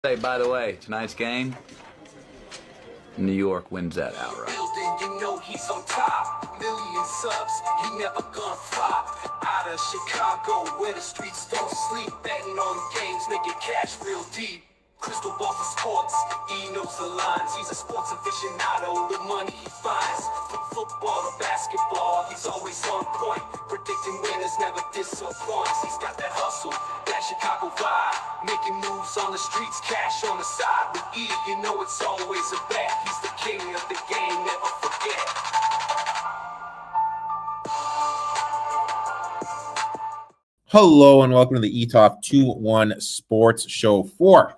Hey, by the way, tonight's game, New York wins that outright. You know he's on top. Million subs, he never gonna flop. Out of Chicago, where the streets don't sleep. Betting on games, making cash real deep. Crystal ball for sports, he knows the lines. He's a sports aficionado, the money he finds. From football to basketball, he's always on point. Predicting winners never disappoints. He's got that hustle, that Chicago vibe. Making moves on the streets, cash on the side. With E, you know it's always a bet. He's the king of the game, never forget. Hello and welcome to the Etoft21sports show for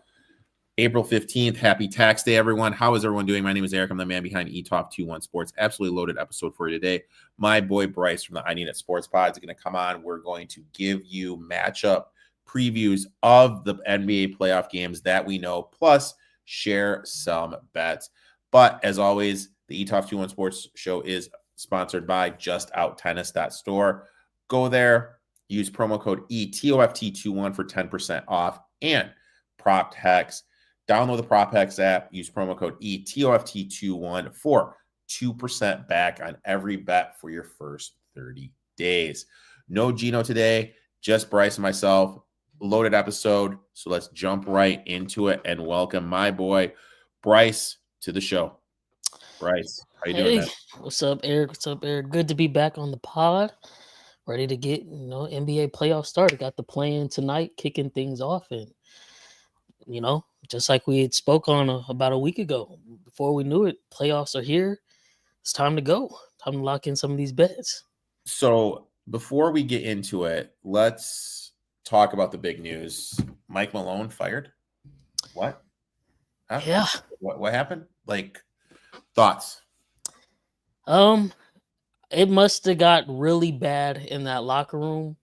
April 15th. Happy tax day, everyone. How is everyone doing? My name is Erik. I'm the man behind Etoft21sports. Absolutely loaded episode for you today. My boy Bryce from the I Need It Sports Pod is going to come on. We're going to give you matchup previews of the NBA playoff games that we know, plus share some bets. But as always, the Etoft21sports show is sponsored by JustOutTennis.store. Go there. Use promo code ETOFT21 for 10% off and Prop Hex. Download the Prop Hex app. Use promo code ETOFT21 for 2% back on every bet for your first 30 days. No Gino today, just Bryce and myself. Loaded episode. So let's jump right into it and welcome my boy Bryce to the show. Bryce, how you doing, man? What's up, Erik? What's up, Erik? Good to be back on the pod. Ready to get, NBA playoffs started. Got the plan tonight, kicking things off. And, just like we had spoke on about a week ago, before we knew it, playoffs are here. It's time to go. Time to lock in some of these bets. So before we get into it, let's talk about the big news. Mike Malone fired. What? Huh? Yeah. What happened? Like, thoughts? It must have got really bad in that locker room.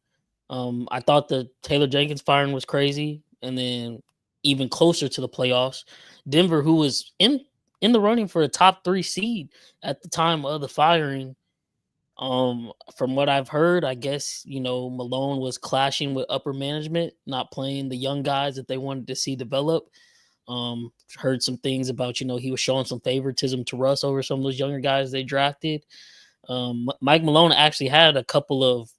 I thought the Taylor Jenkins firing was crazy, and then even closer to the playoffs, Denver, who was in the running for a top 3 seed at the time of the firing. From what I've heard, I guess Malone was clashing with upper management, not playing the young guys that they wanted to see develop. Heard some things about he was showing some favoritism to Russ over some of those younger guys they drafted. Mike Malone actually had a couple of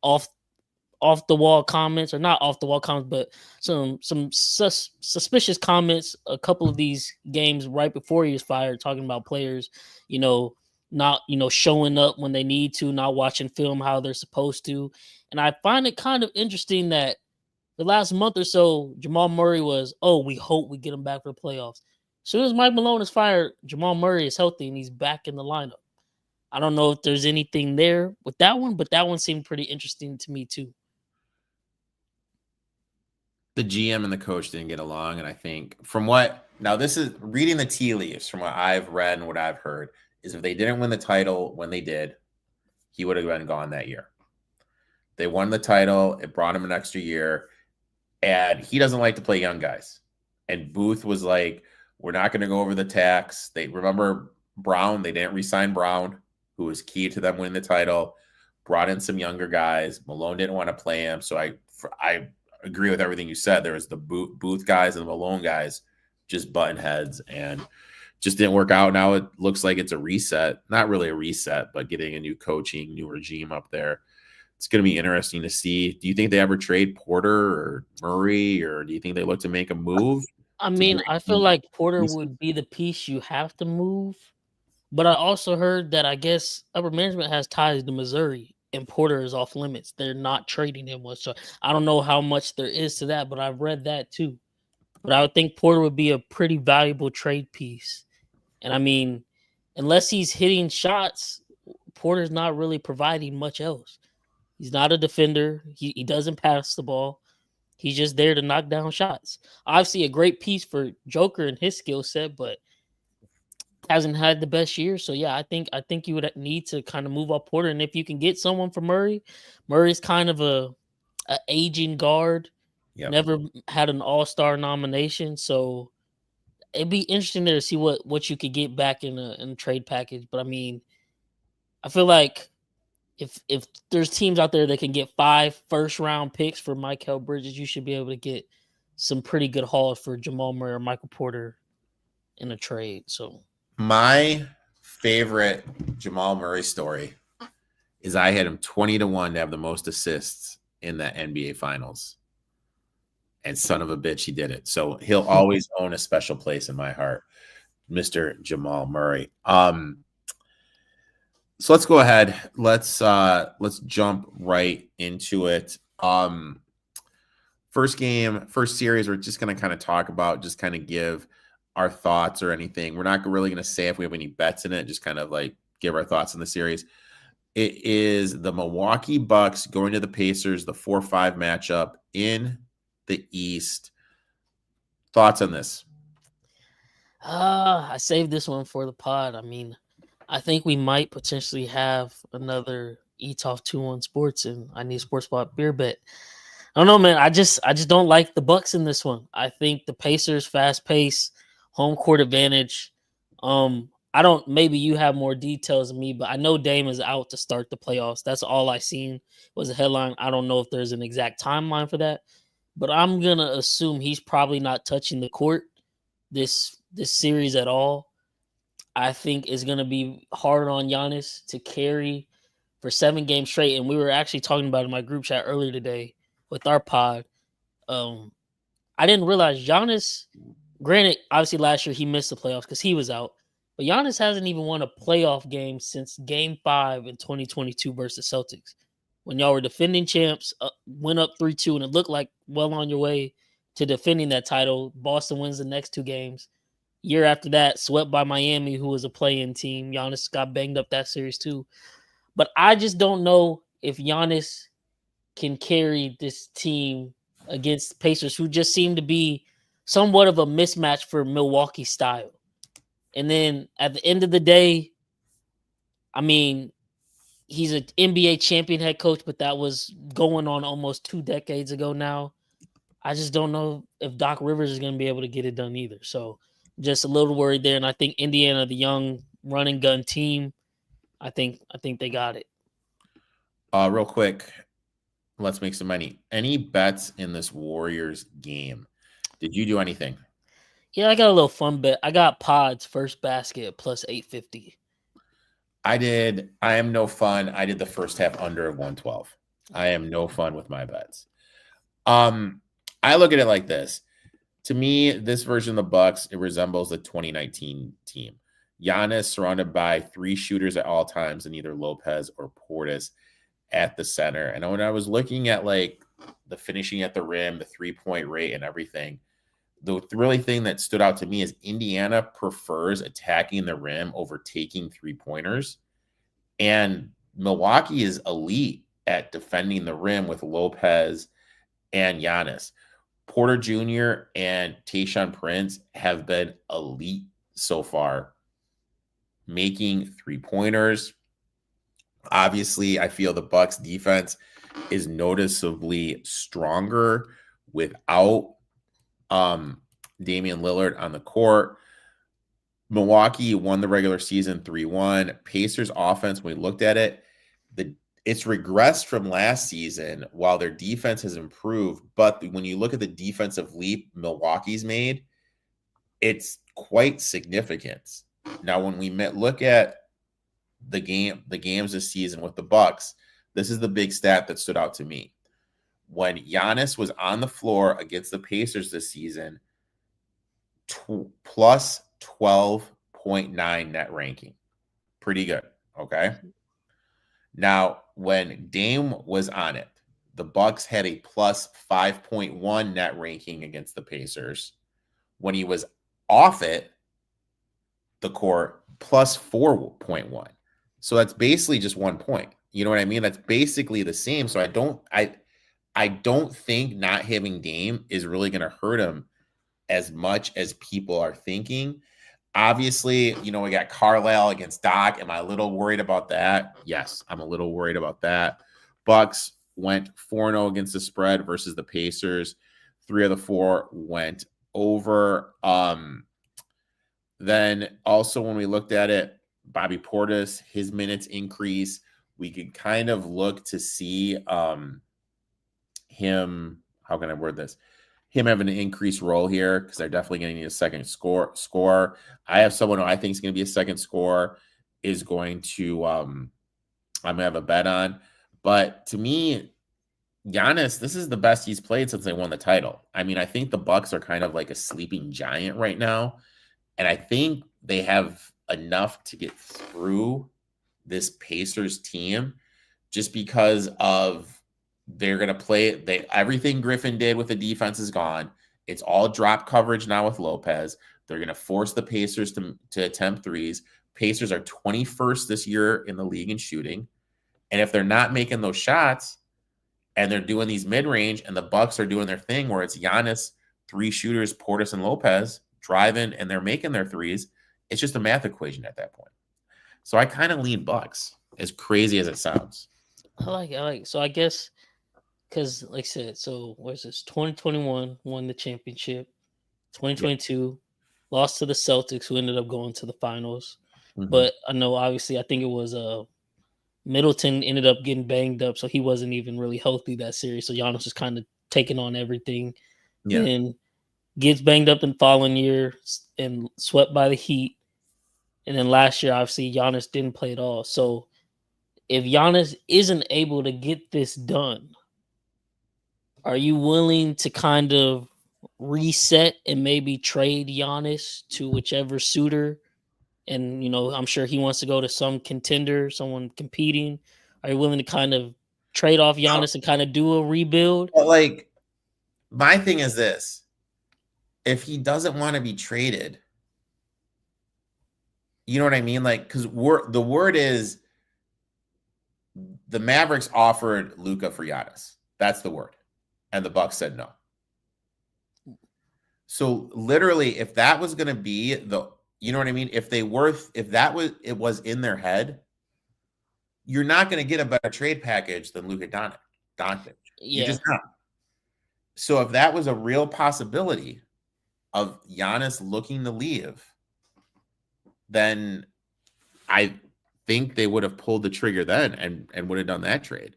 off the wall comments, or not off the wall comments, but some suspicious comments. A couple of these games right before he was fired, talking about players, not showing up when they need to, not watching film how they're supposed to. And I find it kind of interesting that the last month or so, Jamal Murray was, we hope we get him back for the playoffs. As soon as Mike Malone is fired, Jamal Murray is healthy and he's back in the lineup. I don't know if there's anything there with that one, but that one seemed pretty interesting to me too. The GM and the coach didn't get along, and I think now this is reading the tea leaves from what I've read and what I've heard, is if they didn't win the title when they did, he would have been gone that year. They won the title, it brought him an extra year, and he doesn't like to play young guys. And Booth was like, we're not going to go over the tax. They remember Brown, they didn't re-sign Brown, who was key to them winning the title, brought in some younger guys. Malone didn't want to play him. So I agree with everything you said. There was the Booth guys and the Malone guys just button heads and just didn't work out. Now it looks like it's a reset. Not really a reset, but getting a new coaching, new regime up there. It's going to be interesting to see. Do you think they ever trade Porter or Murray, or do you think they look to make a move? I mean, I feel like Porter would be the piece you have to move. But I also heard that I guess upper management has ties to Missouri, and Porter is off limits. They're not trading him much. So I don't know how much there is to that, but I've read that too. But I would think Porter would be a pretty valuable trade piece. And I mean, unless he's hitting shots, Porter's not really providing much else. He's not a defender. He doesn't pass the ball. He's just there to knock down shots. Obviously, a great piece for Joker and his skill set, but hasn't had the best year. So yeah, I think you would need to kind of move up Porter. And if you can get someone for Murray's kind of a aging guard. Yep. Never had an all-star nomination. So it'd be interesting there to see what you could get back in a trade package. But I mean, I feel like if there's teams out there that can get 5 first-round picks for Mikal Bridges, you should be able to get some pretty good hauls for Jamal Murray or Michael Porter in a trade. So my favorite Jamal Murray story is I had him 20-1 to have the most assists in the NBA Finals. And son of a bitch, he did it. So he'll always own a special place in my heart, Mr. Jamal Murray. So let's go ahead. Let's jump right into it. First game, first series, we're just going to kind of talk about, just kind of give our thoughts or anything. We're not really going to say if we have any bets in it, just kind of like give our thoughts on the series. It is the Milwaukee Bucks going to the Pacers, the 4-5 matchup in the East. Thoughts on this? I saved this one for the pod. I mean, I think we might potentially have another Etoft21sports and I need sports spot beer bet. I don't know, man. I just don't like the Bucks in this one. I think the Pacers fast pace, home court advantage. I don't. Maybe you have more details than me, but I know Dame is out to start the playoffs. That's all I seen was a headline. I don't know if there's an exact timeline for that, but I'm gonna assume he's probably not touching the court this series at all. I think it's gonna be hard on Giannis to carry for 7 games straight. And we were actually talking about it in my group chat earlier today with our pod. I didn't realize Giannis. Granted, obviously last year he missed the playoffs because he was out. But Giannis hasn't even won a playoff game since Game 5 in 2022 versus Celtics. When y'all were defending champs, went up 3-2, and it looked like well on your way to defending that title. Boston wins the next 2 games. Year after that, swept by Miami, who was a play-in team. Giannis got banged up that series too. But I just don't know if Giannis can carry this team against Pacers, who just seem to be somewhat of a mismatch for Milwaukee style. And then at the end of the day, I mean, he's an NBA champion head coach, but that was going on almost 2 decades ago now. I just don't know if Doc Rivers is going to be able to get it done either. So just a little worried there. And I think Indiana, the young run and gun team, I think they got it. Real quick, let's make some money. Any bets in this Warriors game? Did you do anything? Yeah, I got a little fun bet. I got Pods first basket plus 850. I did. I am no fun. I did the first half under of 112. I am no fun with my bets. I look at it like this. To me, this version of the Bucks, it resembles the 2019 team. Giannis surrounded by 3 shooters at all times, and either Lopez or Portis at the center. And when I was looking at like the finishing at the rim, the 3-point rate, and everything, the really thing that stood out to me is Indiana prefers attacking the rim over taking 3-pointers. And Milwaukee is elite at defending the rim with Lopez and Giannis. Porter Jr. and Tayshaun Prince have been elite so far, making 3-pointers. Obviously, I feel the Bucks defense is noticeably stronger without Damian Lillard on the court. Milwaukee won the regular season 3-1. Pacers offense, when we looked at it, it's regressed from last season while their defense has improved. But when you look at the defensive leap Milwaukee's made, it's quite significant. Now, when we look at the games this season with the Bucks, this is the big stat that stood out to me. When Giannis was on the floor against the Pacers this season, plus 12.9 net ranking. Pretty good, okay? Now, when Dame was on it, the Bucks had a plus 5.1 net ranking against the Pacers. When he was off it, the court, plus 4.1. So that's basically just 1 point. You know what I mean? That's basically the same. So I don't think not having Dame is really going to hurt him as much as people are thinking. Obviously, we got Carlisle against Doc. Am I a little worried about that? Yes, I'm a little worried about that. Bucks went 4-0 against the spread versus the Pacers. 3 of the 4 went over. Then also when we looked at it, Bobby Portis, his minutes increase. We could kind of look to see him, how can I word this? him having an increased role here because they're definitely going to need a second scorer. I have someone who I think is going to be a second scorer is going to I'm going to have a bet on. But to me, Giannis, this is the best he's played since they won the title. I mean, I think the Bucks are kind of like a sleeping giant right now. And I think they have enough to get through this Pacers team just because of they're going to play everything Griffin did with the defense is gone. It's all drop coverage now with Lopez. They're going to force the Pacers to attempt threes. Pacers are 21st this year in the league in shooting. And if they're not making those shots and they're doing these mid-range and the Bucks are doing their thing where it's Giannis, 3 shooters, Portis and Lopez driving and they're making their threes, it's just a math equation at that point. So I kind of lean Bucks, as crazy as it sounds. I like it. So I guess because, like I said, so what's this? 2021 won the championship. 2022 lost to the Celtics, who ended up going to the finals. Mm-hmm. But I know, obviously, I think it was Middleton ended up getting banged up, so he wasn't even really healthy that series. So Giannis was kind of taking on everything. Yeah. And gets banged up in the following year and swept by the Heat. And then last year, obviously, Giannis didn't play at all. So if Giannis isn't able to get this done, are you willing to kind of reset and maybe trade Giannis to whichever suitor? And, I'm sure he wants to go to some contender, someone competing. Are you willing to kind of trade off Giannis and kind of do a rebuild? But like, my thing is this. If he doesn't want to be traded, you know what I mean? Like, because the word is the Mavericks offered Luka for Giannis. That's the word. And the Bucks said no. So literally, if that was going to be you know what I mean? If it was in their head, you're not going to get a better trade package than Luka Doncic. You're just not. So if that was a real possibility of Giannis looking to leave, then I think they would have pulled the trigger then and would have done that trade.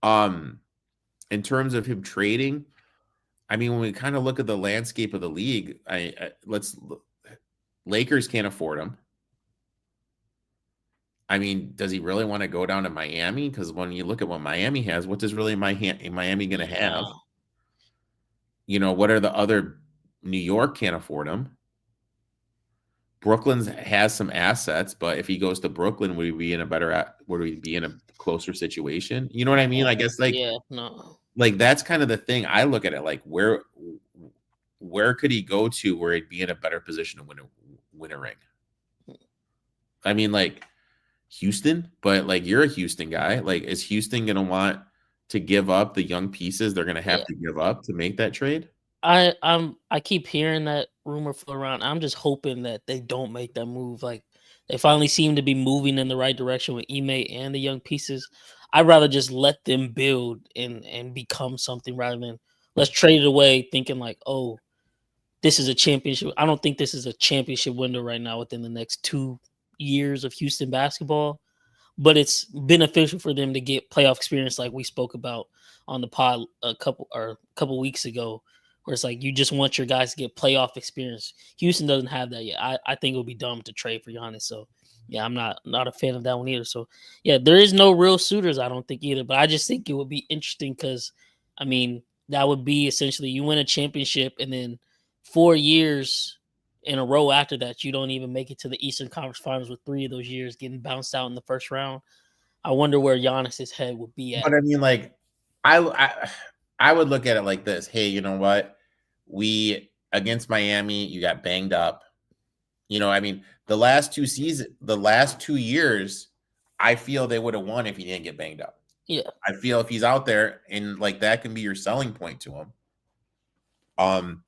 In terms of him trading, I mean, when we kind of look at the landscape of the league, Lakers can't afford him. I mean, does he really want to go down to Miami? Because when you look at what Miami has, what does really Miami going to have? What are the other? New York can't afford him. Brooklyn has some assets, but if he goes to Brooklyn, would he be in a closer situation? You know what I mean? I guess like that's kind of the thing. I look at it like where could he go to where he'd be in a better position to win a ring? I mean, like Houston, but like you're a Houston guy. Like, is Houston going to want to give up the young pieces they're going to have to give up to make that trade? I keep hearing that rumor float around. I'm just hoping that they don't make that move. Like, they finally seem to be moving in the right direction with Ime and the young pieces. I'd rather just let them build and become something rather than let's trade it away thinking like, oh, this is a championship. I don't think this is a championship window right now within the next 2 years of Houston basketball, but it's beneficial for them to get playoff experience like we spoke about on the pod a couple weeks ago, where it's like you just want your guys to get playoff experience. Houston doesn't have that yet. I think it would be dumb to trade for Giannis. So, yeah, I'm not a fan of that one either. So, yeah, there is no real suitors, I don't think either. But I just think it would be interesting because, I mean, that would be essentially you win a championship and then 4 years in a row after that, you don't even make it to the Eastern Conference Finals with 3 of those years getting bounced out in the first round. I wonder where Giannis's head would be at. But I mean, like, I would look at it like this. Hey, you know what? Against Miami, you got banged up. I mean, the last 2 years, I feel they would have won if he didn't get banged up. Yeah. I feel if he's out there and like that can be your selling point to him.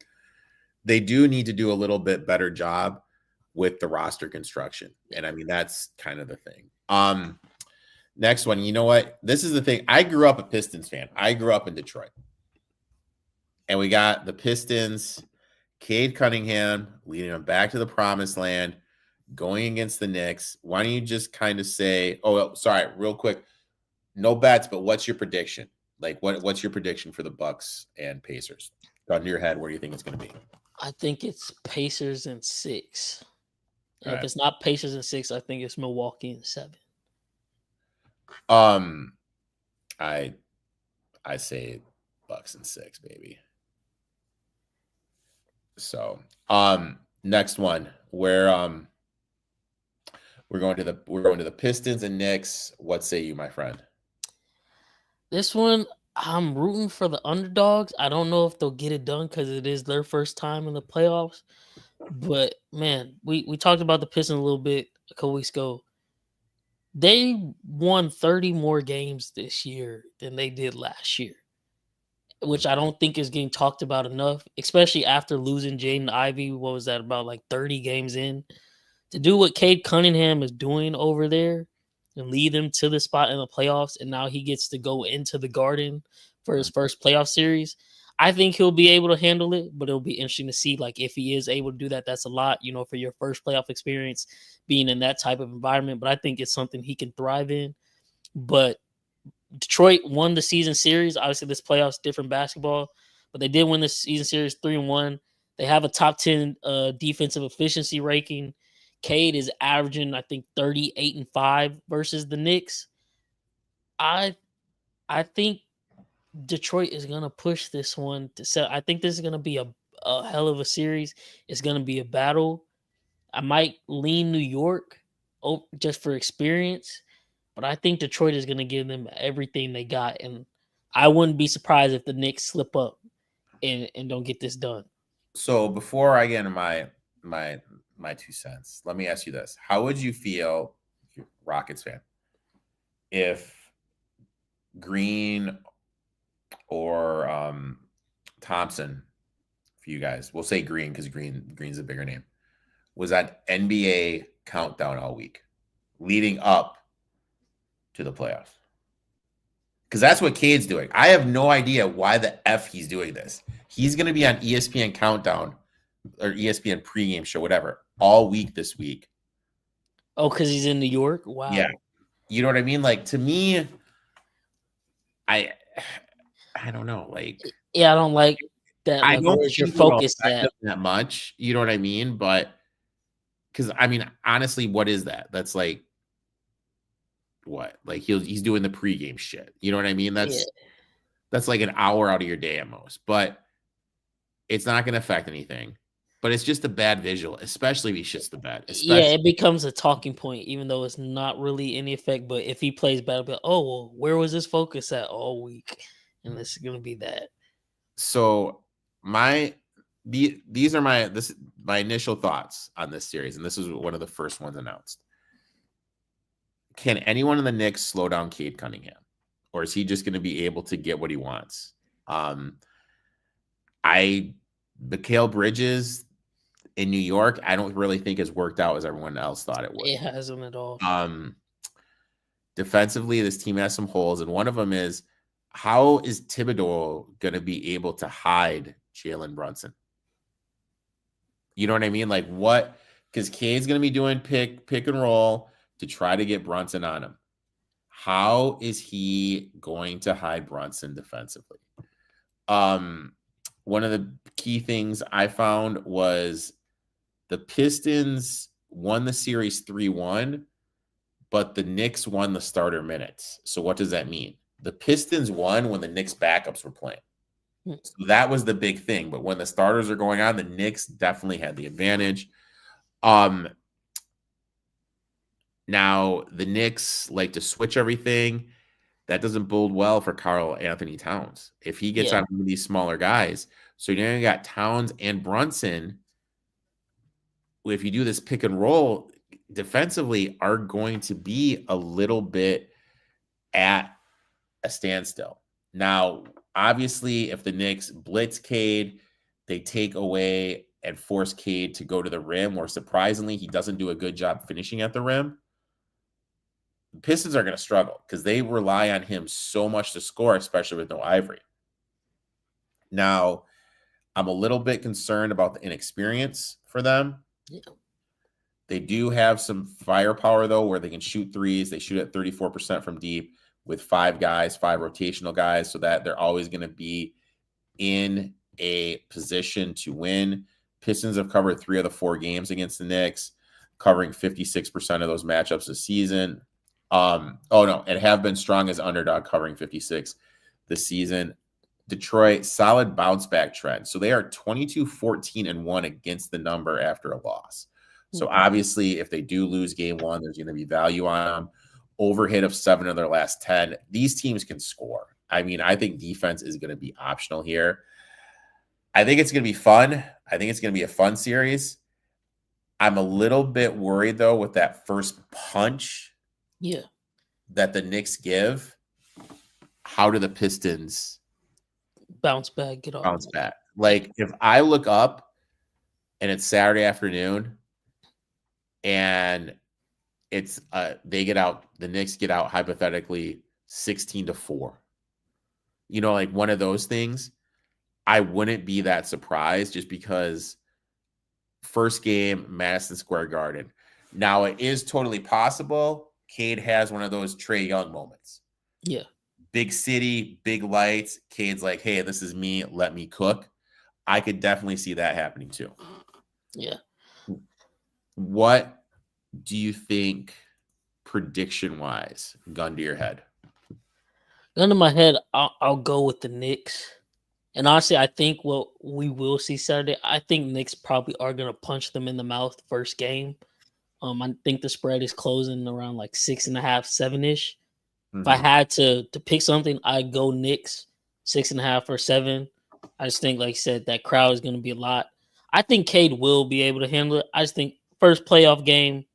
They do need to do a little bit better job with the roster construction. And I mean, that's kind of the thing. Next one, you know what? This is the thing. I grew up a Pistons fan. I grew up in Detroit. And we got the Pistons, Cade Cunningham, leading them back to the promised land, going against the Knicks. Why don't you just kind of say, sorry, real quick. No bets, but what's your prediction? Like, what's your prediction for the Bucks and Pacers? gun to your head, where do you think it's going to be? I think it's Pacers in 6. And All if right. it's not Pacers in 6, I think it's Milwaukee in 7. I say Bucks in 6, baby. So, next one, where we're going to the Pistons and Knicks. What say you, my friend? This one, I'm rooting for the underdogs. I don't know if they'll get it done because it is their first time in the playoffs. But man, we talked about the Pistons a little bit a couple weeks ago. They won 30 more games this year than they did last year, which I don't think is getting talked about enough, especially after losing Jaden Ivey. What was that, about like 30 games in? To do what Cade Cunningham is doing over there and lead them to the spot in the playoffs, and now he gets to go into the Garden for his first playoff series. I think he'll be able to handle it, but it'll be interesting to see, like, if he is able to do that. That's a lot, for your first playoff experience, being in that type of environment. But I think it's something he can thrive in. But Detroit won the season series. Obviously, this playoff's different basketball, but they did win the season series 3-1. They have a top 10 defensive efficiency ranking. Cade is averaging, I think, 38-5 versus the Knicks. I think Detroit is gonna push this one to sell. I think this is gonna be a hell of a series. It's gonna be a battle. I might lean New York just for experience, but I think Detroit is gonna give them everything they got, and I wouldn't be surprised if the Knicks slip up and don't get this done. So before I get into my 2 cents, let me ask you this: how would you feel, Rockets fan, if Green or Thompson, for you guys, we'll say Green because Green's a bigger name, was at NBA countdown all week leading up to the playoffs? Because that's what Cade's doing. I have no idea why the F he's doing this. He's going to be on ESPN countdown or ESPN pregame show, whatever, all week this week. Oh, because he's in New York? Wow. Yeah. You know what I mean? Like, to me, I don't know. Like, yeah, I don't like that. I Like, don't where's your think it'll focus affect at? him that much. You know what I mean? But because I mean, honestly, what is that? That's like what? Like he's doing the pregame shit. You know what I mean? That's like an hour out of your day at most. But it's not going to affect anything. But it's just a bad visual, especially if he shits the bed. Yeah, it becomes a talking point, even though it's not really any effect. But if he plays bad, it'll be like, oh, well, where was his focus at all week? And this is going to be that. So these are my initial thoughts on this series, and this is one of the first ones announced. Can anyone in the Knicks slow down Cade Cunningham, or is he just going to be able to get what he wants? Mikal Bridges in New York, I don't really think has worked out as everyone else thought it would. It hasn't at all. Defensively, this team has some holes, and one of them is, how is Thibodeau going to be able to hide Jalen Brunson? You know what I mean? Like what? Because Cade's going to be doing pick and roll to try to get Brunson on him. How is he going to hide Brunson defensively? One of the key things I found was the Pistons won the series 3-1, but the Knicks won the starter minutes. So what does that mean? The Pistons won when the Knicks backups were playing. So that was the big thing. But when the starters are going on, the Knicks definitely had the advantage. Now, the Knicks like to switch everything. That doesn't bode well for Karl Anthony Towns if he gets on one of these smaller guys. So you got Towns and Brunson. If you do this pick and roll defensively, are going to be a little bit at a standstill. Now, obviously, if the Knicks blitz Cade, they take away and force Cade to go to the rim, or surprisingly, he doesn't do a good job finishing at the rim, the Pistons are going to struggle because they rely on him so much to score, especially with no Ivory. Now, I'm a little bit concerned about the inexperience for them. Yeah. They do have some firepower, though, where they can shoot threes. They shoot at 34% from deep with 5 rotational guys, so that they're always going to be in a position to win. Pistons have covered 3 of the 4 games against the Knicks, covering 56% of those matchups this season. And have been strong as underdog, covering 56 this season. Detroit, solid bounce back trend. So they are 22-14-1 against the number after a loss. So obviously, if they do lose game 1, there's going to be value on them. Overhit of 7 of their last 10. These teams can score. I mean, I think defense is going to be optional here. I think it's going to be fun. I think it's going to be a fun series. I'm a little bit worried, though, with that first punch that the Knicks give. How do the Pistons bounce back, get off? Bounce back. Like, if I look up and it's Saturday afternoon and it's they get out, the Knicks get out hypothetically 16-4. You know, like one of those things, I wouldn't be that surprised just because first game, Madison Square Garden. Now, it is totally possible Cade has one of those Trae Young moments. Yeah. Big city, big lights. Cade's like, hey, this is me. Let me cook. I could definitely see that happening too. Yeah. What do you think prediction-wise, gun to your head? Gun to my head, I'll go with the Knicks. And honestly, I think what we will see Saturday, I think Knicks probably are going to punch them in the mouth first game. I think the spread is closing around like 6.5, 7-ish. If I had to pick something, I'd go Knicks 6.5 or 7. I just think, like I said, that crowd is going to be a lot. I think Cade will be able to handle it. I just think first playoff game,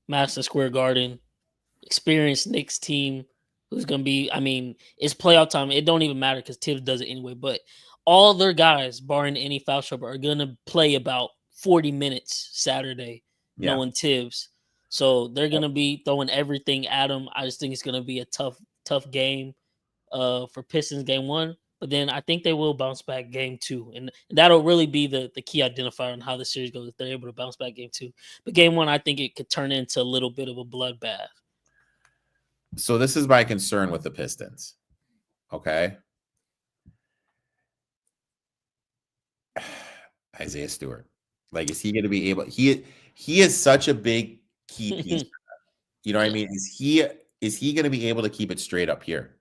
Madison Square Garden, experienced Knicks team who's going to be, I mean, it's playoff time. It don't even matter because Tibbs does it anyway. But all their guys, barring any foul trouble, are going to play about 40 minutes Saturday, knowing Tibbs. So they're going to be throwing everything at him. I just think it's going to be a tough game for Pistons game 1. But then I think they will bounce back game 2. And that'll really be the key identifier on how the series goes if they're able to bounce back game 2. But game 1, I think it could turn into a little bit of a bloodbath. So this is my concern with the Pistons. Okay. Isaiah Stewart. Like, is he going to be able? He is such a big key piece. You know what I mean? Is he going to be able to keep it straight up here?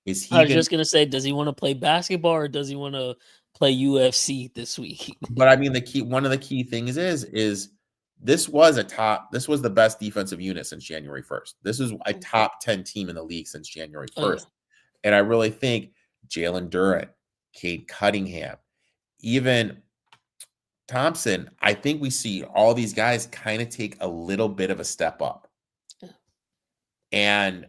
Is he? I was just going to say, does he want to play basketball or does he want to play UFC this week? But I mean, one of the key things is this was the best defensive unit since January 1st. This is a top 10 team in the league since January 1st. And I really think Jalen Durant, Cade Cunningham, even Thompson, I think we see all these guys kind of take a little bit of a step up. Yeah. And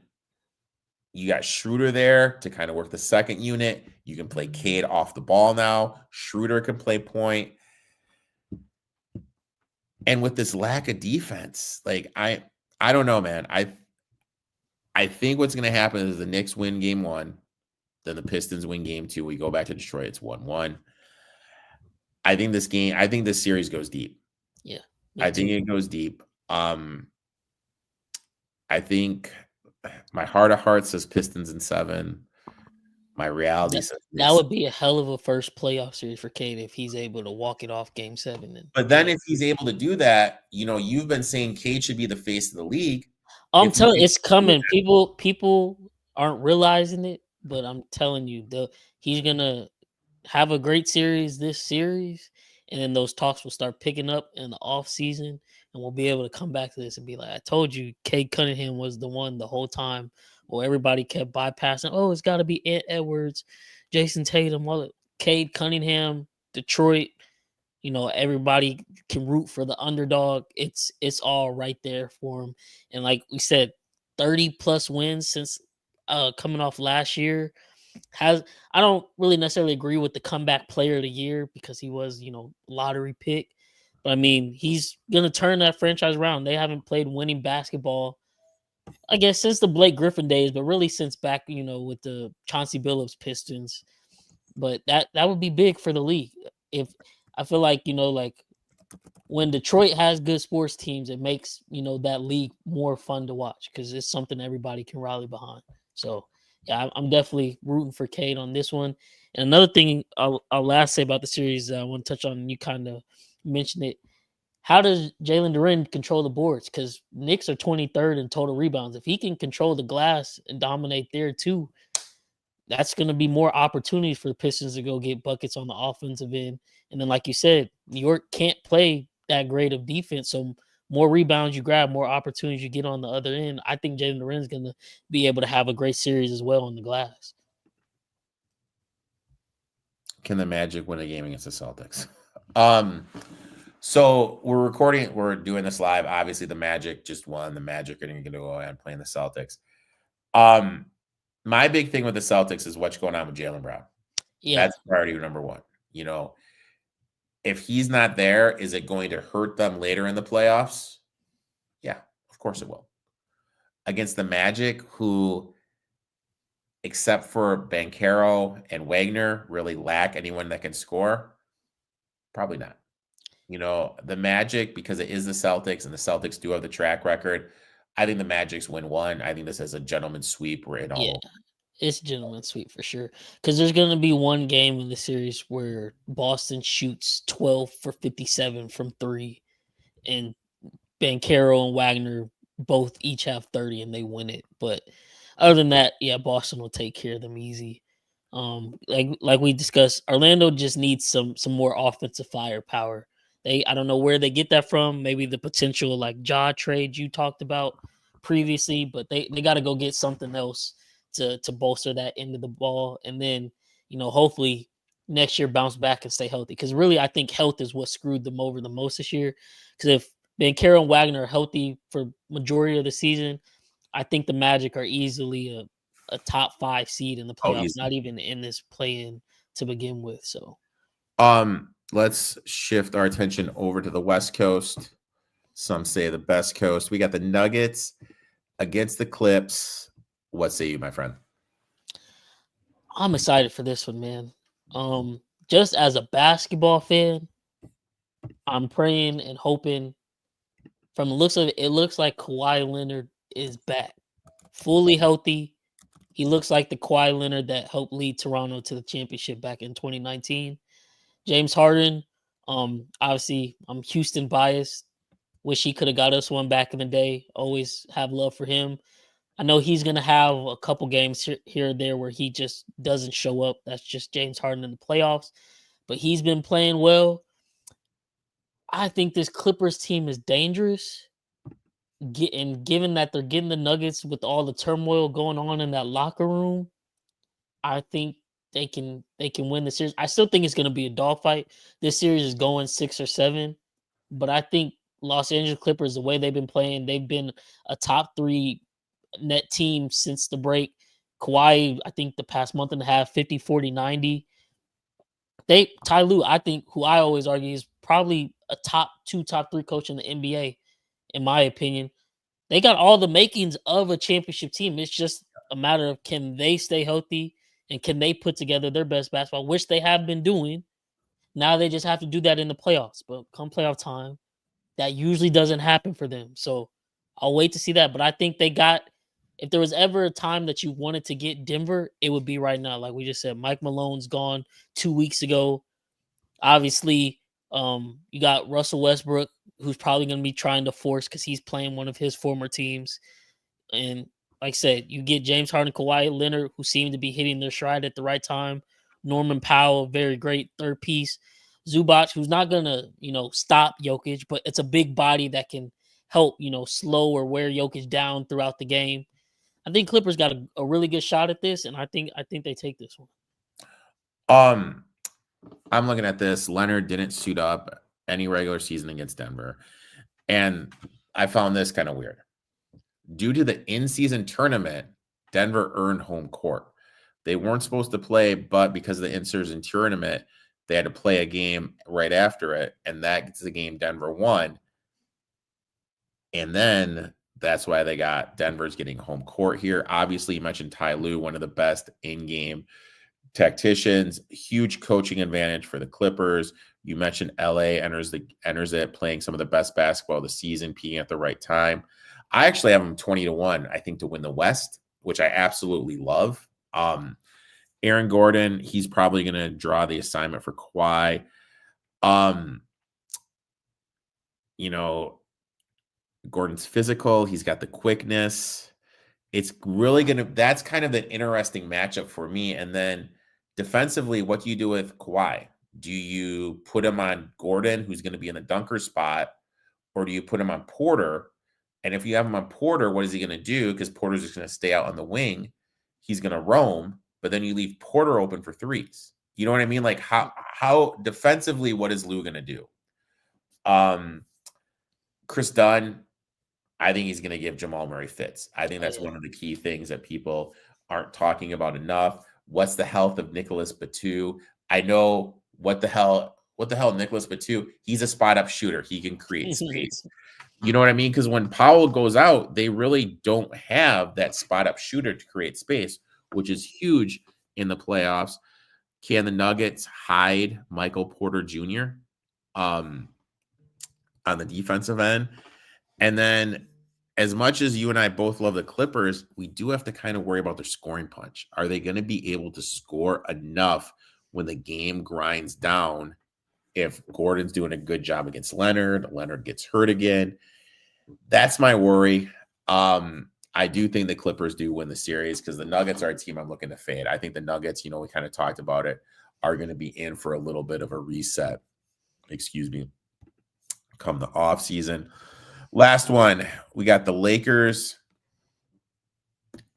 you got Schroeder there to kind of work the second unit. You can play Cade off the ball now. Schroeder can play point. And with this lack of defense, like I don't know, man. I think what's going to happen is the Knicks win game 1, then the Pistons win game 2. We go back to Detroit. It's 1-1. I think this series goes deep. Yeah. I think it goes deep. I think my heart of hearts says Pistons in 7. My reality says that would be a hell of a first playoff series for Cade if he's able to walk it off game 7. But then if he's able to do that, you know, you've been saying Cade should be the face of the league. I'm telling you, it's coming. People aren't realizing it, but I'm telling you, he's gonna have a great series this series, and then those talks will start picking up in the off season, and we'll be able to come back to this and be like, I told you, Cade Cunningham was the one the whole time. Well, everybody kept bypassing. Oh, it's got to be Ant Edwards, Jason Tatum, Cade Cunningham, Detroit. You know, everybody can root for the underdog. It's all right there for him. And like we said, 30+ wins since coming off last year. I don't really necessarily agree with the comeback player of the year because he was, you know, lottery pick. But I mean, he's gonna turn that franchise around. They haven't played winning basketball, I guess, since the Blake Griffin days, but really since back, you know, with the Chauncey Billups Pistons. But that would be big for the league. If I feel like, you know, like when Detroit has good sports teams, it makes, you know, that league more fun to watch because it's something everybody can rally behind. So yeah, I'm definitely rooting for Cade on this one. And another thing I'll last say about the series I want to touch on, you kind of mentioned it. How does Jalen Duren control the boards? Because Knicks are 23rd in total rebounds. If he can control the glass and dominate there too, that's going to be more opportunities for the Pistons to go get buckets on the offensive end. And then, like you said, New York can't play that great of defense. So more rebounds you grab, more opportunities you get on the other end. I think Jalen Duren is going to be able to have a great series as well on the glass. Can the Magic win a game against the Celtics? So we're doing this live. Obviously, the Magic just won. The Magic are going to go ahead and play the Celtics. My big thing with the Celtics is what's going on with Jaylen Brown. Yeah. That's priority number one. If he's not there, is it going to hurt them later in the playoffs? Yeah, of course it will. Against the Magic, who, except for Bankroll and Wagner, really lack anyone that can score, probably not. The Magic, because it is the Celtics, and the Celtics do have the track record, I think the Magic's win one. I think this is a gentleman's sweep where it all. Yeah, it's gentleman's sweep for sure. Because there's going to be one game in the series where Boston shoots 12 for 57 from 3, and Bankroll and Wagner both each have 30, and they win it. But other than that, yeah, Boston will take care of them easy. Like we discussed, Orlando just needs some more offensive firepower. I don't know where they get that from. Maybe the potential like Ja trade you talked about previously, but they got to go get something else to bolster that end of the ball, and then hopefully next year bounce back and stay healthy. Because really, I think health is what screwed them over the most this year. Because if Bankroll and Wagner are healthy for majority of the season, I think the Magic are easily a top 5 seed in the playoffs, not even in this play-in to begin with. So, let's shift our attention over to the West Coast. Some say the best coast. We got the Nuggets against the Clips. What say you, my friend? I'm excited for this one, man. Just as a basketball fan, I'm praying and hoping. From the looks of it, it looks like Kawhi Leonard is back, fully healthy. He looks like the Kawhi Leonard that helped lead Toronto to the championship back in 2019. James Harden, obviously, I'm Houston biased. Wish he could have got us one back in the day. Always have love for him. I know he's going to have a couple games here or there where he just doesn't show up. That's just James Harden in the playoffs. But he's been playing well. I think this Clippers team is dangerous. Given that they're getting the Nuggets with all the turmoil going on in that locker room, I think they can win the series. I still think it's going to be a dogfight. This series is going 6 or 7, but I think Los Angeles Clippers, the way they've been playing, they've been a top 3 net team since the break. Kawhi, I think the past month and a half, 50, 40, 90. Ty Lue, I think, who I always argue is probably a top 2, top 3 coach in the NBA, in my opinion. They got all the makings of a championship team. It's just a matter of can they stay healthy and can they put together their best basketball, which they have been doing. Now they just have to do that in the playoffs. But come playoff time, that usually doesn't happen for them. So I'll wait to see that. But I think they got, if there was ever a time that you wanted to get Denver, it would be right now. Like we just said, Mike Malone's gone 2 weeks ago. Obviously, you got Russell Westbrook, who's probably going to be trying to force because he's playing one of his former teams. And like I said, you get James Harden, Kawhi Leonard, who seem to be hitting their stride at the right time. Norman Powell, very great third piece. Zubac, who's not going to, stop Jokic, but it's a big body that can help, slow or wear Jokic down throughout the game. I think Clippers got a really good shot at this, and I think they take this one. I'm looking at this. Leonard didn't suit up any regular season against Denver. And I found this kind of weird. Due to the in-season tournament, Denver earned home court. They weren't supposed to play, but because of the in-season tournament, they had to play a game right after it, and that's the game Denver won. And then that's why they got Denver's getting home court here. Obviously, you mentioned Ty Lue, one of the best in-game tacticians, huge coaching advantage for the Clippers. You mentioned LA enters it playing some of the best basketball of the season, peaking at the right time. I actually have them 20-1, I think, to win the West, which I absolutely love. Aaron Gordon, he's probably going to draw the assignment for Kawhi. You know, Gordon's physical. He's got the quickness. It's really that's kind of an interesting matchup for me. And then defensively, what do you do with Kawhi? Do you put him on Gordon, who's going to be in the dunker spot, or do you put him on Porter? And if you have him on Porter, what is he going to do? Because Porter's just going to stay out on the wing. He's going to roam, but then you leave Porter open for threes. You know what I mean? Like how defensively, what is Lou going to do? Chris Dunn, I think he's going to give Jamal Murray fits. I think that's one of the key things that people aren't talking about enough. What's the health of Nicholas Batum? I know what the hell Nicholas Batum, he's a spot up shooter. He can create space. You know what I mean? Because when Powell goes out, they really don't have that spot up shooter to create space, which is huge in the playoffs. Can the Nuggets hide Michael Porter Jr. On the defensive end? And then as much as you and I both love the Clippers, we do have to kind of worry about their scoring punch. Are they going to be able to score enough when the game grinds down? If Gordon's doing a good job against Leonard gets hurt again. That's my worry. I do think the Clippers do win the series because the Nuggets are a team I'm looking to fade. I think the Nuggets, we kind of talked about it, are going to be in for a little bit of a reset. Come the off season. Last one, we got the Lakers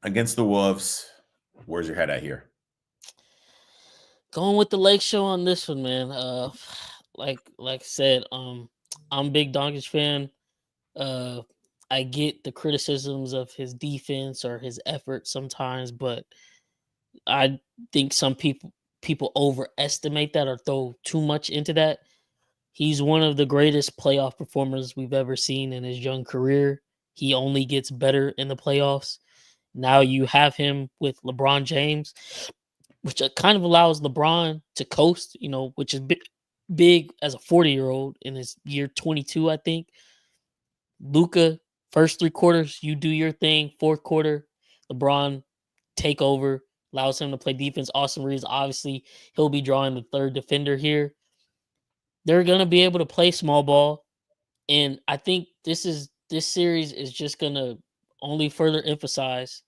against the Wolves. Where's your head at here? Going with the Lake Show on this one, man. Like I said, I'm a big Doncic fan. I get the criticisms of his defense or his effort sometimes, but I think some people overestimate that or throw too much into that. He's one of the greatest playoff performers we've ever seen in his young career. He only gets better in the playoffs. Now you have him with LeBron James, which kind of allows LeBron to coast, which is big as a 40-year-old in his year 22, I think. Luka, first 3 quarters, you do your thing. 4th quarter, LeBron take over, allows him to play defense. Austin Reeves, obviously, he'll be drawing the third defender here. They're going to be able to play small ball. And I think this series is just going to only further emphasize.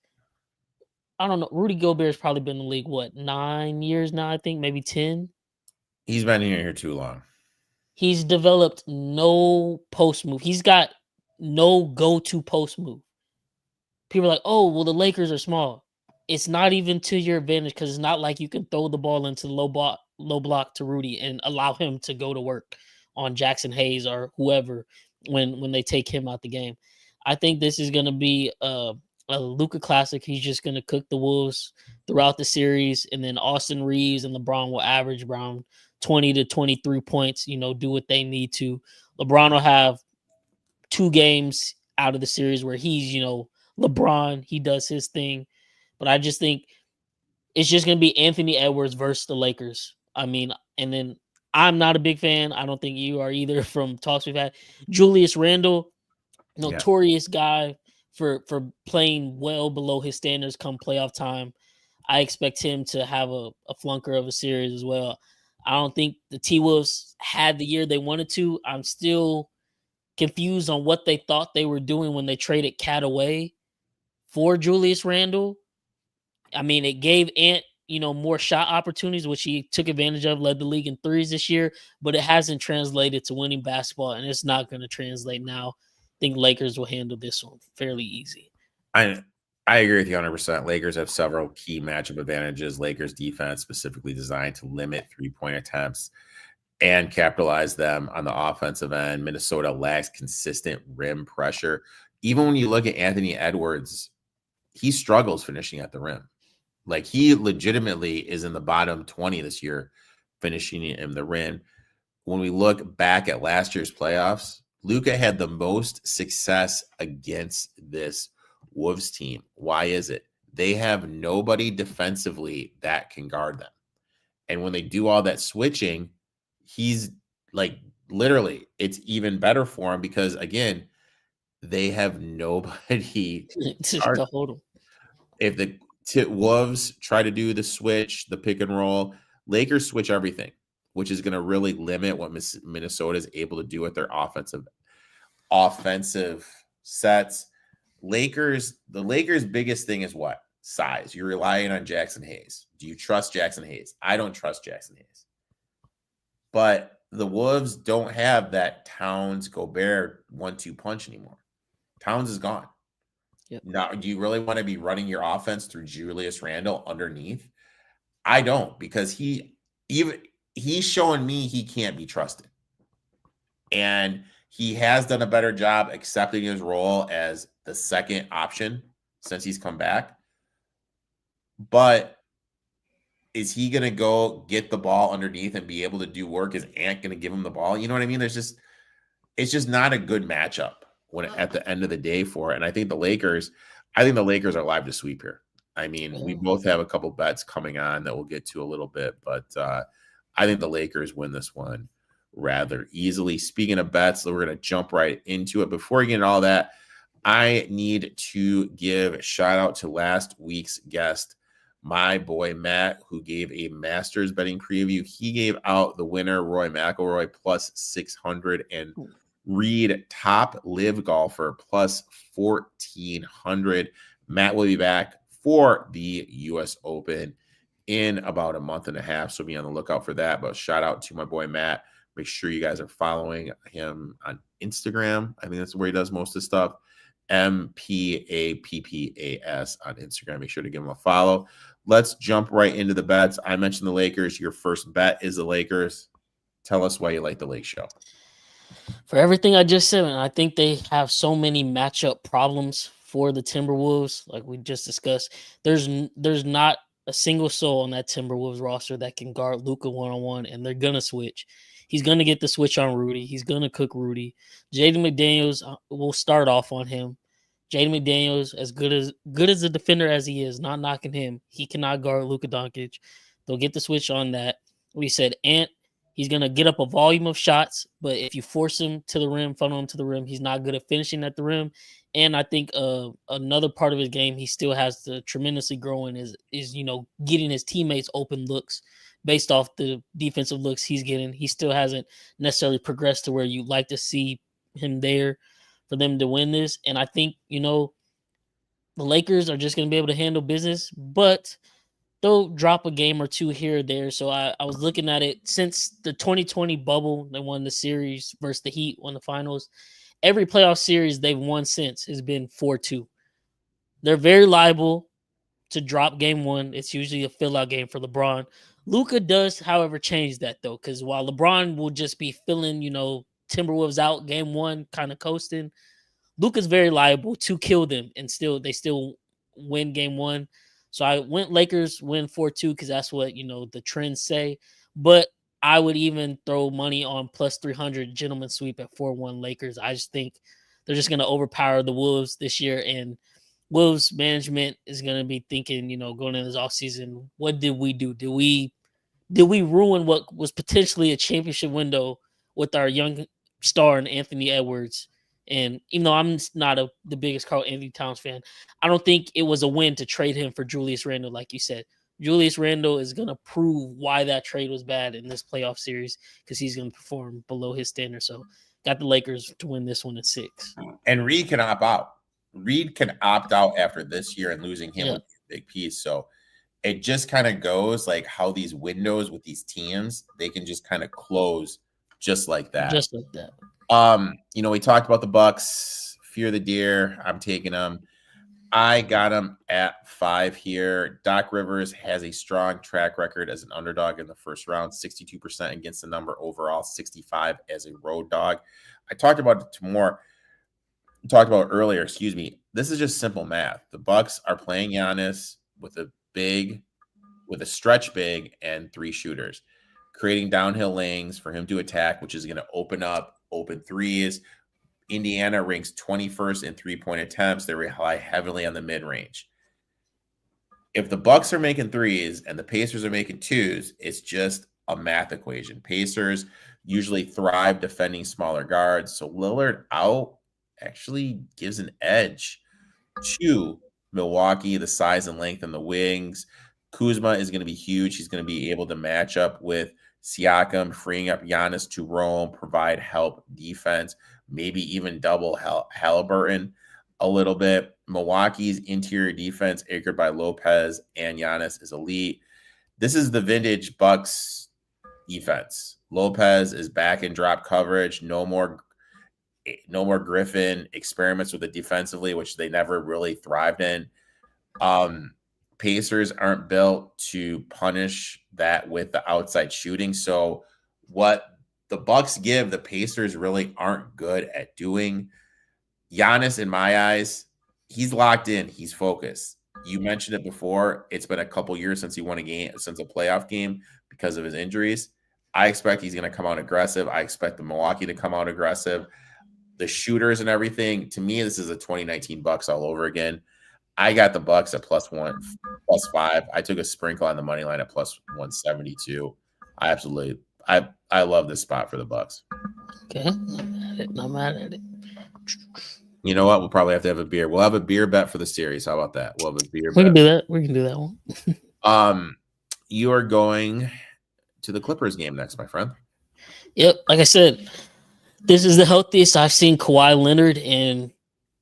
I don't know. Rudy Gobert's probably been in the league, 9 years now, I think, maybe 10. He's been here too long. He's developed no post move. He's got no go-to post move. People are like, oh, well, the Lakers are small. It's not even to your advantage because it's not like you can throw the ball into the low block to Rudy and allow him to go to work on Jackson Hayes or whoever when they take him out the game. I think this is going to be a Luka classic. He's just going to cook the Wolves throughout the series, and then Austin Reeves and LeBron will average around 20 to 23 points, do what they need to. LeBron will have 2 games out of the series where he's, LeBron, he does his thing. But I just think it's just going to be Anthony Edwards versus the Lakers. I mean, and then I'm not a big fan. I don't think you are either from talks we've had. Julius Randle, notorious guy for playing well below his standards come playoff time. I expect him to have a flunker of a series as well. I don't think the T-Wolves had the year they wanted to. I'm still confused on what they thought they were doing when they traded Cat away for Julius Randle. I mean, it gave Ant, more shot opportunities, which he took advantage of, led the league in threes this year, but it hasn't translated to winning basketball, and it's not going to translate now. I think Lakers will handle this one fairly easy. I agree with you 100%. Lakers have several key matchup advantages. Lakers defense specifically designed to limit 3-point attempts and capitalize them on the offensive end. Minnesota lacks consistent rim pressure. Even when you look at Anthony Edwards, he struggles finishing at the rim. Like, he legitimately is in the bottom 20 this year, finishing in the rim. When we look back at last year's playoffs, Luka had the most success against this Wolves team. Why is it? They have nobody defensively that can guard them. And when they do all that switching, he's like, literally, it's even better for him because, again, they have nobody to hold him. If the Wolves try to do the switch, the pick and roll. Lakers switch everything, which is going to really limit what Minnesota is able to do with their offensive sets. The Lakers' biggest thing is what? Size. You're relying on Jackson Hayes. Do you trust Jackson Hayes? I don't trust Jackson Hayes. But the Wolves don't have that Towns Gobert 1-2 punch anymore. Towns is gone. Yep. Now, do you really want to be running your offense through Julius Randle underneath? I don't, because he's showing me he can't be trusted. And he has done a better job accepting his role as the second option since he's come back. But is he going to go get the ball underneath and be able to do work? Is Ant going to give him the ball? You know what I mean? It's just not a good matchup at the end of the day for it. And I think the Lakers are live to sweep here. I mean, we both have a couple bets coming on that we'll get to a little bit, but I think the Lakers win this one rather easily. Speaking of bets, we're going to jump right into it. Before we get into all that, I need to give a shout out to last week's guest, my boy Matt, who gave a Masters betting preview. He gave out the winner, Roy McIlroy, plus 600, and Reed, top live golfer, plus 1,400. Matt will be back for the U.S. Open in about a month and a half, so be on the lookout for that. But shout out to my boy Matt. Make sure you guys are following him on Instagram. I think that's where he does most of the stuff. MPAPPAS on Instagram. Make sure to give him a follow. Let's jump right into the bets. I mentioned the Lakers. Your first bet is the Lakers. Tell us why you like the Lake Show. For everything I just said, I think they have so many matchup problems for the Timberwolves, like we just discussed. There's not a single soul on that Timberwolves roster that can guard Luka one-on-one, and they're gonna switch. He's gonna get the switch on Rudy. He's gonna cook Rudy. Jaden McDaniels will start off on him. Jaden McDaniels, as good as a defender as he is, not knocking him, he cannot guard Luka Doncic. They'll get the switch on that. We said Ant. He's going to get up a volume of shots, but if you force him to the rim, funnel him to the rim, he's not good at finishing at the rim. And I think another part of his game he still has to tremendously grow in is getting his teammates open looks based off the defensive looks he's getting. He still hasn't necessarily progressed to where you like to see him there for them to win this. And I think, the Lakers are just going to be able to handle business, but they'll drop a game or two here or there. So I was looking at it since the 2020 bubble. They won the series versus the Heat, won the finals. Every playoff series they've won since has been 4-2. They're very liable to drop game one. It's usually a fill-out game for LeBron. Luka does, however, change that, though, because while LeBron will just be filling, Timberwolves out game one, kind of coasting, Luka's very liable to kill them, and they still win game one. So I went Lakers win 4-2 because that's what, the trends say. But I would even throw money on plus 300 gentleman sweep at 4-1 Lakers. I just think they're just going to overpower the Wolves this year. And Wolves management is going to be thinking, going into this offseason, what did we do? Did we ruin what was potentially a championship window with our young star in Anthony Edwards? And even though I'm not the biggest Karl Anthony Towns fan, I don't think it was a win to trade him for Julius Randle, like you said. Julius Randle is going to prove why that trade was bad in this playoff series because he's going to perform below his standard. So got the Lakers to win this one in 6. And Reed can opt out. Reed can opt out after this year and losing him with a big piece. So it just kind of goes like how these windows with these teams, they can just kind of close just like that. Just like that. We talked about the Bucks, fear the deer. I'm taking them. I got them at 5 here. Doc Rivers has a strong track record as an underdog in the first round, 62% against the number overall, 65 as a road dog. I talked about earlier, This is just simple math. The Bucks are playing Giannis with a stretch big and 3 shooters, creating downhill lanes for him to attack, which is going to open threes. Indiana ranks 21st in 3-point attempts. They rely heavily on the mid-range. If the Bucks are making threes and the Pacers are making twos, it's just a math equation. Pacers usually thrive defending smaller guards, so Lillard out actually gives an edge to Milwaukee, the size and length and the wings. Kuzma is going to be huge. He's going to be able to match up with Siakam, freeing up Giannis to roam, provide help defense, maybe even double Halliburton a little bit. Milwaukee's interior defense, anchored by Lopez and Giannis, is elite. This is the vintage Bucks defense. Lopez is back in drop coverage. No more Griffin experiments with it defensively, which they never really thrived in. Pacers aren't built to punish that with the outside shooting. So what the Bucks give, the Pacers really aren't good at doing. Giannis, in my eyes, he's locked in. He's focused. You mentioned it before. It's been a couple years since he won a game, since a playoff game because of his injuries. I expect he's going to come out aggressive. I expect the Milwaukee to come out aggressive. The shooters and everything, to me, this is a 2019 Bucks all over again. I got the Bucks at +1, +5. I took a sprinkle on the money line at +172. I love this spot for the Bucks. Okay, not mad at it. You know what? We'll probably have to have a beer. We'll have a beer bet for the series. How about that? We'll have a beer bet. We can do that. We can do that one. You are going to the Clippers game next, my friend. Yep. Like I said, this is the healthiest I've seen Kawhi Leonard in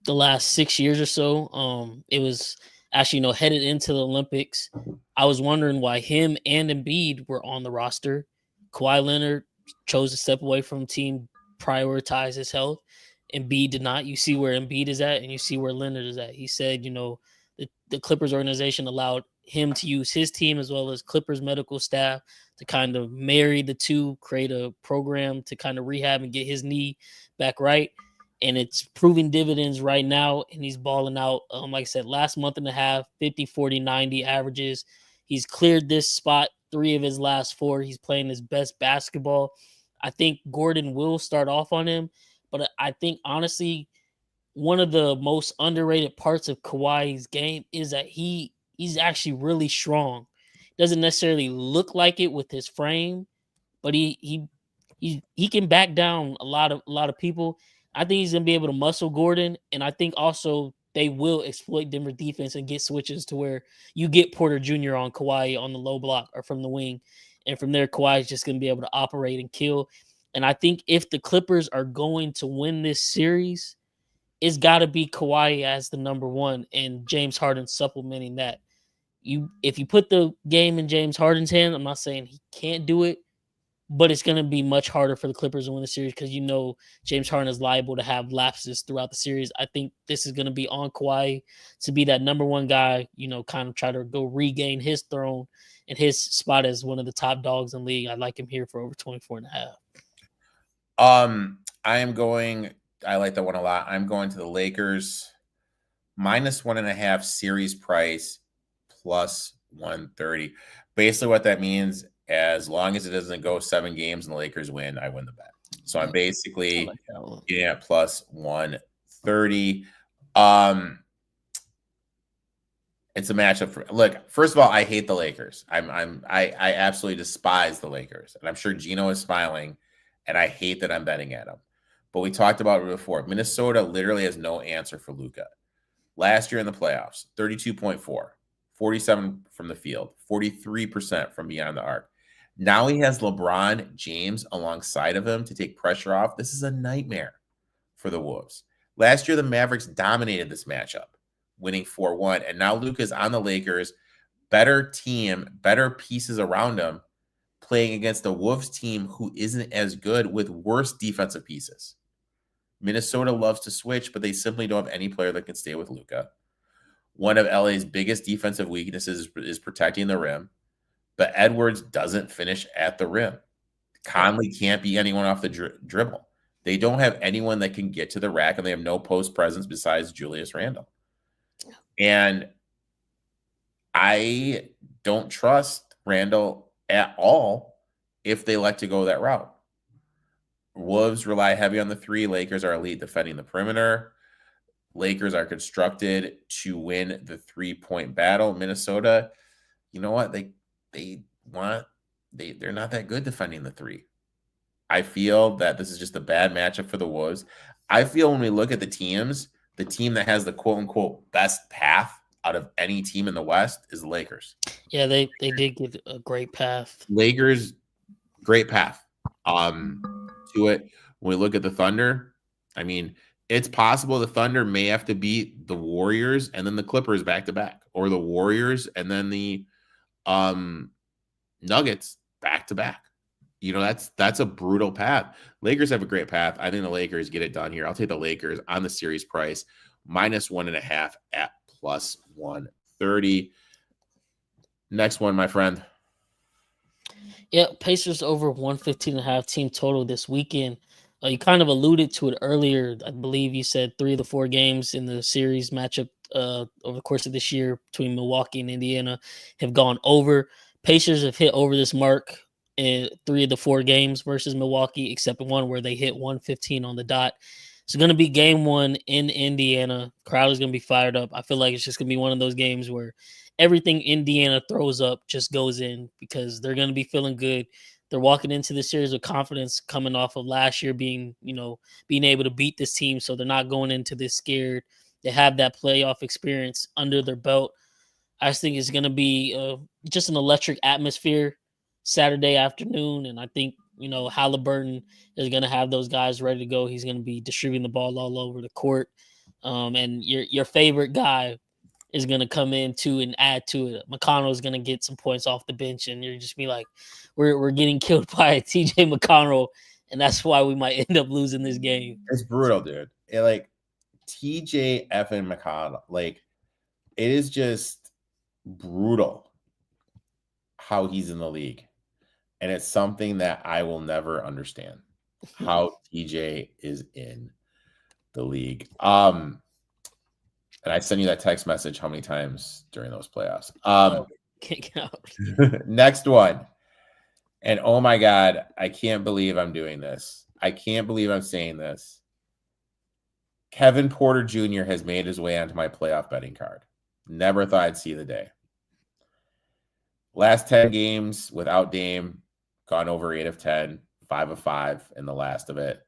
the last 6 years or so. It was actually, headed into the Olympics. I was wondering why him and Embiid were on the roster. Kawhi Leonard chose to step away from the team, prioritize his health. Embiid did not. You see where Embiid is at, and you see where Leonard is at. He said, the Clippers organization allowed him to use his team as well as Clippers medical staff to kind of marry the two, create a program to kind of rehab and get his knee back right. And it's proving dividends right now, and he's balling out. Like I said, last month and a half, 50, 40, 90 averages. He's cleared this spot 3 of his last 4. He's playing his best basketball. I think Gordon will start off on him, but I think, honestly, one of the most underrated parts of Kawhi's game is that he's actually really strong. Doesn't necessarily look like it with his frame, but he can back down a lot of people. I think he's gonna be able to muscle Gordon, and I think also they will exploit Denver defense and get switches to where you get Porter Jr. on Kawhi on the low block or from the wing, and from there Kawhi is just gonna be able to operate and kill. And I think if the Clippers are going to win this series, it's got to be Kawhi as the number 1 and James Harden supplementing that. If you put the game in James Harden's hand, I'm not saying he can't do it, but it's going to be much harder for the Clippers to win the series because James Harden is liable to have lapses throughout the series. I think this is going to be on Kawhi to be that number 1 guy, kind of try to go regain his throne and his spot as one of the top dogs in the league. I like him here for over 24.5. I like that one a lot. I'm going to the Lakers -1.5 series price +130. Basically what that means, as long as it doesn't go 7 games and the Lakers win, I win the bet. So I'm basically getting at +130. It's a matchup look, first of all, I hate the Lakers. I absolutely despise the Lakers. And I'm sure Gino is smiling, and I hate that I'm betting at them. But we talked about it before. Minnesota literally has no answer for Luka. Last year in the playoffs, 32.4, 47 from the field, 43% from beyond the arc. Now he has LeBron James alongside of him to take pressure off. This is a nightmare for the Wolves. Last year, the Mavericks dominated this matchup, winning 4-1. And now Luka's on the Lakers. Better team, better pieces around him, playing against a Wolves team who isn't as good with worse defensive pieces. Minnesota loves to switch, but they simply don't have any player that can stay with Luka. One of LA's biggest defensive weaknesses is protecting the rim, but Edwards doesn't finish at the rim. Conley can't be anyone off the dribble. They don't have anyone that can get to the rack, and they have no post presence besides Julius Randle. And I don't trust Randle at all if they like to go that route. Wolves rely heavy on the 3. Lakers are elite defending the perimeter. Lakers are constructed to win the 3-point battle. Minnesota, you know what? They're not that good defending the 3. I feel that this is just a bad matchup for the Wolves. I feel when we look at the teams, the team that has the quote unquote best path out of any team in the West is the Lakers. Yeah, they did get a great path. Lakers, great path to it. When we look at the Thunder, I mean, it's possible the Thunder may have to beat the Warriors and then the Clippers back to back, or the Warriors and then the Nuggets back to back. That's a brutal path. Lakers have a great path. I think the Lakers get it done here. I'll take the Lakers on the series price, -1.5 at +130. Next one, my friend. Yeah, Pacers over 115.5 team total this weekend. You kind of alluded to it earlier. I believe you said 3 of the 4 games in the series matchup over the course of this year between Milwaukee and Indiana have gone over. Pacers have hit over this mark in 3 of the 4 games versus Milwaukee, except one where they hit 115 on the dot. It's going to be game 1 in Indiana. Crowd is going to be fired up. I feel like it's just going to be one of those games where everything Indiana throws up just goes in because they're going to be feeling good. They're walking into the series with confidence coming off of last year being able to beat this team. So they're not going into this scared. They have that playoff experience under their belt. I just think it's going to be just an electric atmosphere Saturday afternoon. And I think, Halliburton is going to have those guys ready to go. He's going to be distributing the ball all over the court. And your favorite guy is going to come in too and add to it. McConnell is going to get some points off the bench, and you're just be like, we're getting killed by TJ McConnell, and that's why we might end up losing this game. It's brutal, dude. TJ effing McConnell, it is just brutal how he's in the league. And it's something that I will never understand, how TJ is in the league. And I sent you that text message how many times during those playoffs. Can't count. Next one. And oh my God, I can't believe I'm doing this. I can't believe I'm saying this. Kevin Porter Jr. has made his way onto my playoff betting card. Never thought I'd see the day. Last 10 games without Dame, gone over 8 of 10, 5 of 5 in the last of it.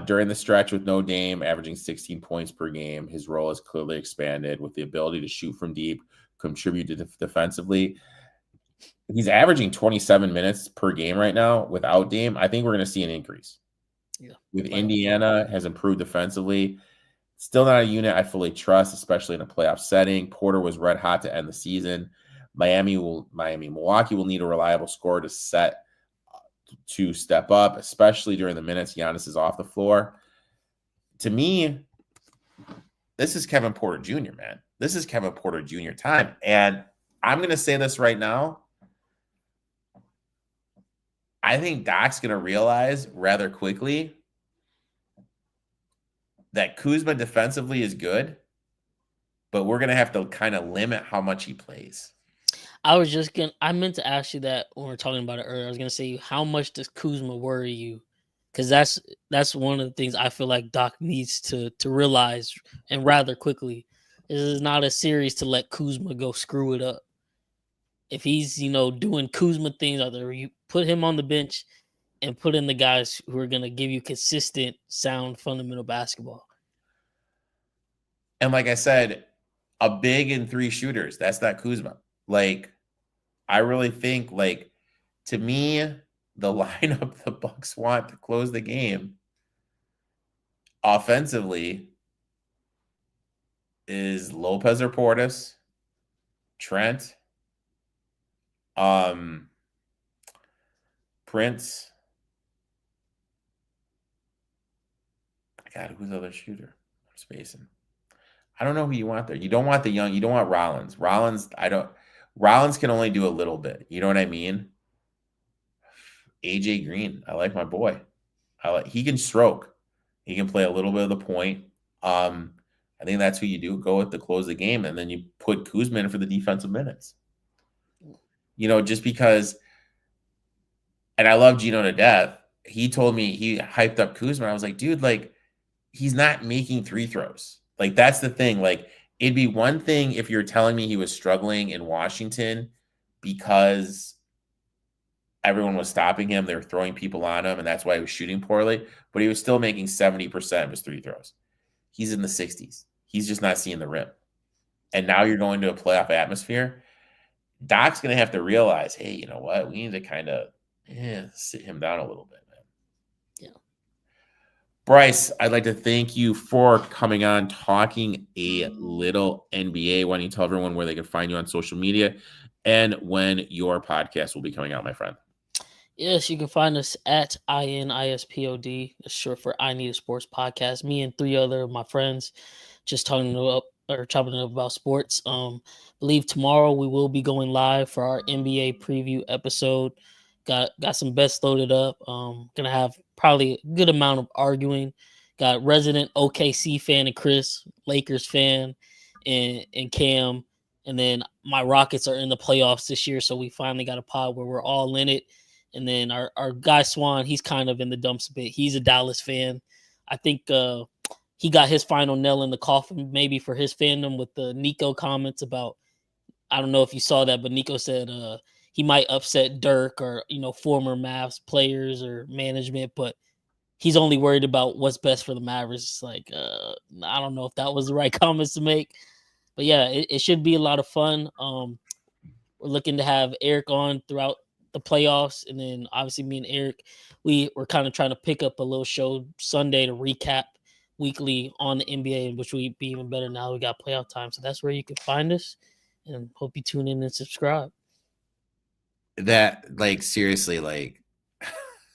During the stretch with no Dame, averaging 16 points per game, his role has clearly expanded with the ability to shoot from deep, contribute defensively. He's averaging 27 minutes per game right now without Dame. I think we're going to see an increase. Yeah. With Indiana has improved defensively. Still not a unit I fully trust, especially in a playoff setting. Porter was red hot to end the season. Milwaukee will need a reliable scorer to step up, especially during the minutes Giannis is off the floor. To me, this is Kevin Porter Jr., man. This is Kevin Porter Jr. time. And I'm going to say this right now. I think Doc's going to realize rather quickly that Kuzma defensively is good, but we're going to have to kind of limit how much he plays. I meant to ask you that when we were talking about it earlier. I was going to say, how much does Kuzma worry you? Because that's one of the things I feel like Doc needs to realize, and rather quickly. This is not a series to let Kuzma go screw it up. If he's, doing Kuzma things out there, you put him on the bench and put in the guys who are going to give you consistent, sound, fundamental basketball. And like I said, a big and 3 shooters. That's not Kuzma. I really think, to me, the lineup the Bucks want to close the game offensively is Lopez or Portis, Trent, Prince. God, who's the other shooter? I'm spacing. I don't know who you want there. You don't want the young. You don't want Rollins. Rollins can only do a little bit. You know what I mean? AJ Green. I like my boy. He can stroke. He can play a little bit of the point. I think that's who you do go with to close the game, and then you put Kuzma in for the defensive minutes. Just because. And I love Gino to death. He told me he hyped up Kuzma. I was like, dude, he's not making 3 throws. That's the thing. It'd be one thing if you're telling me he was struggling in Washington because everyone was stopping him. They were throwing people on him, and that's why he was shooting poorly. But he was still making 70% of his 3 throws. He's in the 60s. He's just not seeing the rim. and now you're going to a playoff atmosphere, Doc's going to have to realize, hey, you know what? We need to kind of sit him down a little bit, man. Yeah. Bryce, I'd like to thank you for coming on, talking a little NBA. Why don't you tell everyone where they can find you on social media and when your podcast will be coming out, my friend? Yes, you can find us at INISPOD. That's short for I Need a Sports Podcast. Me and 3 other of my friends just chopping it up about sports. Believe tomorrow we will be going live for our NBA preview episode. Got some bets loaded up. Gonna have probably a good amount of arguing. Got resident OKC fan and Chris, Lakers fan, and Cam. And then my Rockets are in the playoffs this year, so we finally got a pod where we're all in it. And then our guy Swan, he's kind of in the dumps a bit. He's a Dallas fan. I think he got his final nail in the coffin maybe for his fandom with the Nico comments about, I don't know if you saw that, but Nico said he might upset Dirk or, former Mavs players or management, but he's only worried about what's best for the Mavericks. It's like, I don't know if that was the right comments to make. But yeah, it should be a lot of fun. We're looking to have Erik on throughout the playoffs, and then obviously me and Erik, we're kind of trying to pick up a little show Sunday to recap weekly on the NBA, which would be even better now we got playoff time. So that's where you can find us, and hope you tune in and subscribe. That, like, seriously, like,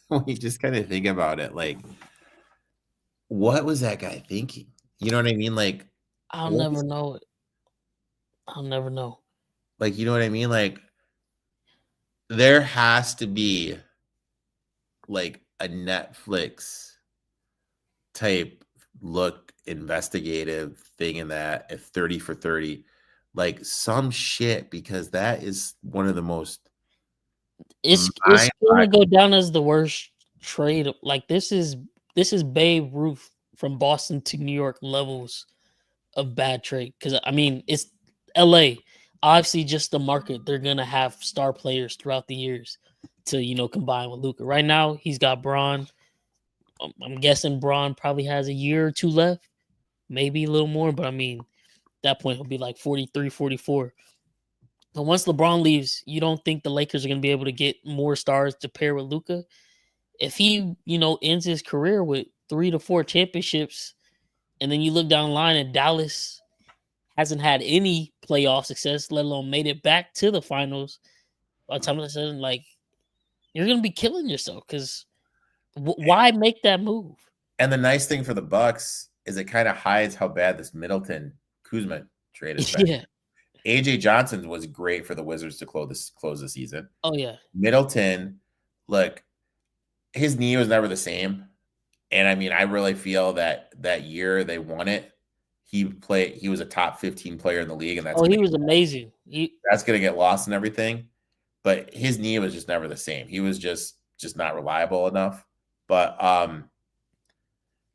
when you just kind of think about it, like, what was that guy thinking? You know what I mean? Like, I'll never know it. I'll never know. Like, you know what I mean? Like, there has to be like a Netflix type look investigative thing in that at 30 for 30, like some shit, because that is one of the most it's gonna go down as the worst trade. Like this is Babe Ruth from Boston to New York levels of bad trade. Because I mean, it's LA. Obviously, just the market. They're gonna have star players throughout the years to combine with Luka. Right now, he's got Bron. I'm guessing Bron probably has a year or 2 left, maybe a little more. But I mean, at that point, he'll be like 43, 44. But once LeBron leaves, you don't think the Lakers are gonna be able to get more stars to pair with Luka? If he, ends his career with 3 to 4 championships, and then you look down the line and Dallas hasn't had any playoff success, let alone made it back to the finals, by the time of sudden, like, you're gonna be killing yourself because why make that move? And the nice thing for the Bucks is it kind of hides how bad this Middleton Kuzma trade is. Yeah. AJ Johnson was great for the Wizards to close the season. Oh yeah. Middleton, look, his knee was never the same. And I mean, I really feel that year they won it, he was a top 15 player in the league, and he was amazing. That's gonna get lost and everything. But his knee was just never the same. He was just not reliable enough. But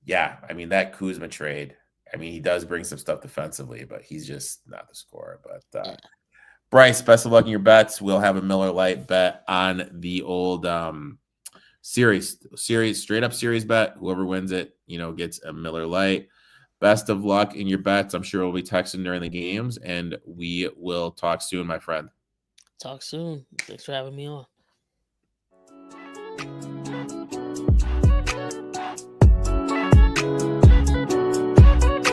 yeah, I mean, that Kuzma trade, I mean, he does bring some stuff defensively, but he's just not the scorer. But Bryce, best of luck in your bets. We'll have a Miller Lite bet on the old series, straight up series bet. Whoever wins it, gets a Miller Lite. Best of luck in your bets. I'm sure we'll be texting during the games, and we will talk soon, my friend. Talk soon. Thanks for having me on.